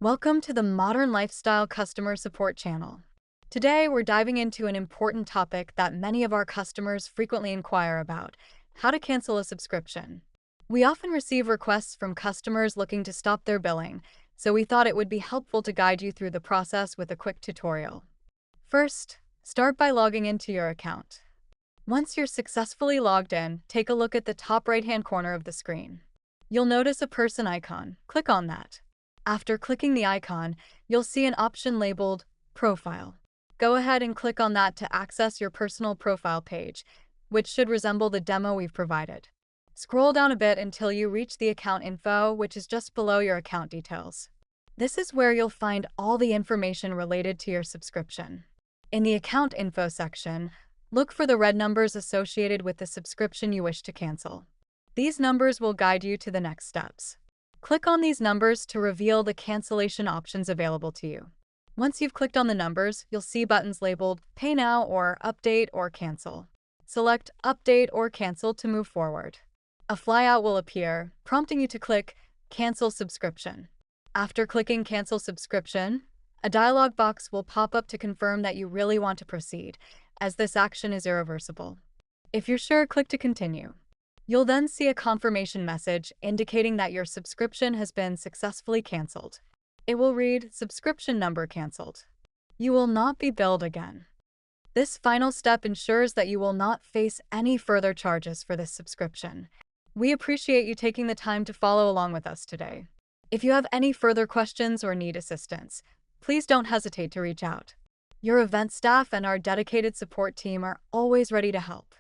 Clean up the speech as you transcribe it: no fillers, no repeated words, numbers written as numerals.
Welcome to the Modern Lifestyle Customer Support channel. Today, we're diving into an important topic that many of our customers frequently inquire about: how to cancel a subscription. We often receive requests from customers looking to stop their billing, so we thought it would be helpful to guide you through the process with a quick tutorial. First, start by logging into your account. Once you're successfully logged in, take a look at the top right-hand corner of the screen. You'll notice a person icon. Click on that. After clicking the icon, you'll see an option labeled Profile. Go ahead and click on that to access your personal profile page, which should resemble the demo we've provided. Scroll down a bit until you reach the account info, which is just below your account details. This is where you'll find all the information related to your subscription. In the account info section, look for the red numbers associated with the subscription you wish to cancel. These numbers will guide you to the next steps. Click on these numbers to reveal the cancellation options available to you. Once you've clicked on the numbers, you'll see buttons labeled Pay Now or Update or Cancel. Select Update or Cancel to move forward. A flyout will appear, prompting you to click Cancel Subscription. After clicking Cancel Subscription, a dialog box will pop up to confirm that you really want to proceed, as this action is irreversible. If you're sure, click to continue. You'll then see a confirmation message indicating that your subscription has been successfully canceled. It will read Subscription Number Canceled. You will not be billed again. This final step ensures that you will not face any further charges for this subscription. We appreciate you taking the time to follow along with us today. If you have any further questions or need assistance, please don't hesitate to reach out. Your event staff and our dedicated support team are always ready to help.